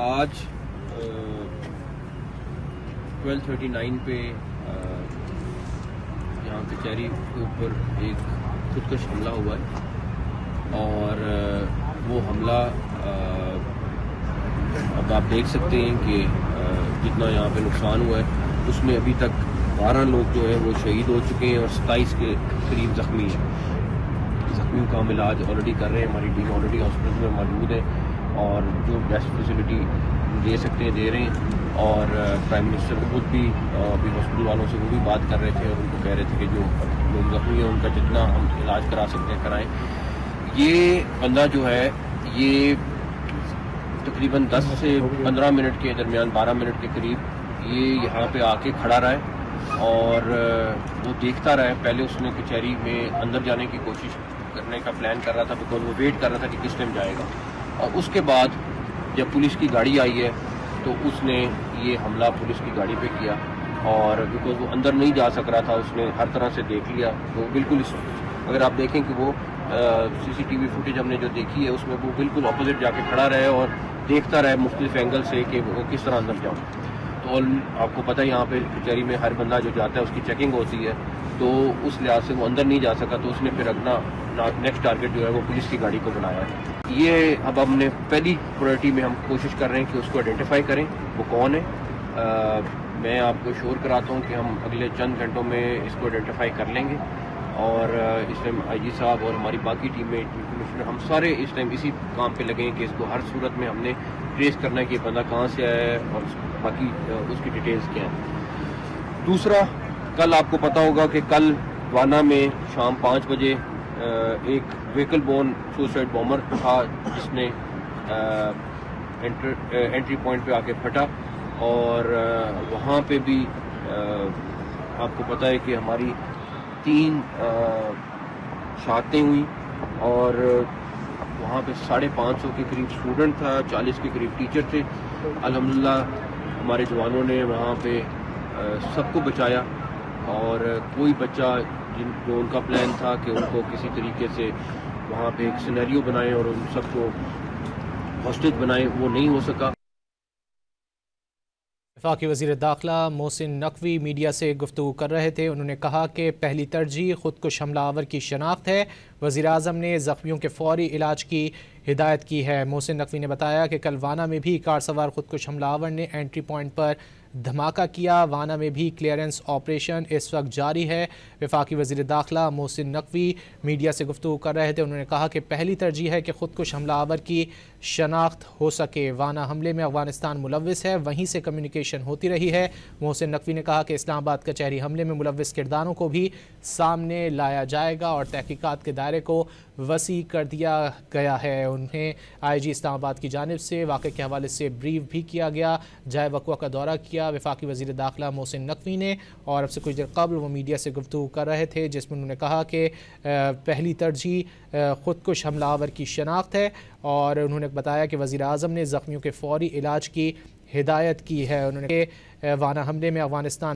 آج 12:39 پہ یہاں کچہری کے اوپر ایک خودکش حملہ ہوا ہے اور وہ حملہ اب آپ دیکھ سکتے ہیں کہ جتنا یہاں پہ نقصان ہوا ہے اس میں ابھی تک 12 لوگ جو ہیں وہ شہید ہو چکے ہیں اور 27 کے قریب زخمی ہیں. زخمیوں کا ہم علاج آلریڈی کر رہے ہیں. ہماری ٹیم آلریڈی ہاسپٹل میں موجود ہے اور جو بیسٹ فیسلٹی دے سکتے ہیں دے رہے ہیں. اور پرائم منسٹر خود بھی ابھی ہاسپٹل والوں سے وہ بھی بات کر رہے تھے اور ان کو کہہ رہے تھے کہ جو لوگ زخمی ہیں ان کا جتنا ہم علاج کرا سکتے ہیں کرائیں. یہ بندہ جو ہے یہ تقریباً 10 سے 15 منٹ کے درمیان 12 منٹ کے قریب یہ یہاں پہ آ کے کھڑا رہا ہے اور وہ دیکھتا رہا ہے. پہلے اس نے کچہری میں اندر جانے کی کوشش کرنے کا پلان کر رہا تھا بیکاز وہ ویٹ کر رہا تھا کہ کس ٹائم جائے گا. اور اس کے بعد جب پولیس کی گاڑی آئی ہے تو اس نے یہ حملہ پولیس کی گاڑی پہ کیا اور بیکاز وہ اندر نہیں جا سک رہا تھا اس نے ہر طرح سے دیکھ لیا. تو بالکل اگر آپ دیکھیں کہ وہ CCTV فوٹیج ہم نے جو دیکھی ہے اس میں وہ بالکل اپوزٹ جا کے کھڑا رہے اور دیکھتا رہے مختلف اینگل سے کہ وہ کس طرح اندر جاؤں. تو آپ کو پتہ ہے یہاں پہ کچہری میں ہر بندہ جو جاتا ہے اس کی چیکنگ ہوتی ہے تو اس لحاظ سے وہ اندر نہیں جا سکا. تو اس نے پھر اپنا نیکسٹ ٹارگٹ جو ہے وہ پولیس کی گاڑی کو بنایا ہے. یہ اب ہم نے پہلی پرائرٹی میں ہم کوشش کر رہے ہیں کہ اس کو آئیڈینٹیفائی کریں وہ کون ہے. میں آپ کو شور کراتا ہوں کہ ہم اگلے چند گھنٹوں میں اس کو آئیڈینٹیفائی کر لیں گے اور اس ٹائم IG صاحب اور ہماری باقی ٹیمیں کمشنر ہم سارے اس ٹائم اسی کام پہ لگے ہیں کہ اس کو ہر صورت میں ہم نے ٹریس کرنا ہے کہ بندہ کہاں سے آیا ہے اور باقی اس کی ڈیٹیلز کیا ہیں. دوسرا, کل آپ کو پتا ہوگا کہ کل وانا میں شام 5 بجے ایک وہیکل بورن سوسائڈ بامر تھا جس نے انٹری پوائنٹ پہ آ کے پھٹا اور وہاں پہ بھی آپ کو پتا ہے کہ ہماری 3 شہادتیں ہوئیں اور وہاں پہ 550 کے قریب اسٹوڈنٹ تھا, 40 کے قریب ٹیچر تھے. الحمدللہ ہمارے جوانوں نے وہاں پہ سب کو بچایا اور کوئی بچہ جو ان کا پلان تھا کہ ان کو کسی طریقے سے وہاں پہ ایک سینیریو بنائیں اور ان سب کو ہاسٹیج بنائیں وہ نہیں ہو سکا. وفاقی وزیر داخلہ محسن نقوی میڈیا سے گفتگو کر رہے تھے. انہوں نے کہا کہ پہلی ترجیح خودکش حملہ آور کی شناخت ہے. وزیر اعظم نے زخمیوں کے فوری علاج کی ہدایت کی ہے. محسن نقوی نے بتایا کہ کل وانا میں بھی کار سوار خودکش حملہ آور نے انٹری پوائنٹ پر دھماکہ کیا. وانا میں بھی کلیئرنس آپریشن اس وقت جاری ہے. وفاقی وزیر داخلہ محسن نقوی میڈیا سے گفتگو کر رہے تھے. انہوں نے کہا کہ پہلی ترجیح ہے کہ خودکش حملہ آور کی شناخت ہو سکے. وانا حملے میں افغانستان ملوث ہے, وہیں سے کمیونیکیشن ہوتی رہی ہے. محسن نقوی نے کہا کہ اسلام آباد کچہری حملے میں ملوث کرداروں کو بھی سامنے لایا جائے گا اور تحقیقات کے دائرے کو وسیع کر دیا گیا ہے. انہیں IG اسلام آباد کی جانب سے واقعے کے حوالے سے بریف بھی کیا گیا. جائے وقوع کا دورہ کیا وفاقی وزیر داخلہ محسن نقوی نے اور اب سے کچھ دیر قبل وہ میڈیا سے گفتگو کر رہے تھے جس میں انہوں نے کہا کہ پہلی ترجیح خودکش حملہ آور کی شناخت ہے اور انہوں نے بتایا کہ وزیر اعظم نے زخمیوں کے فوری علاج کی ہدایت کی ہے. انہوں نے وانا حملے میں افغانستان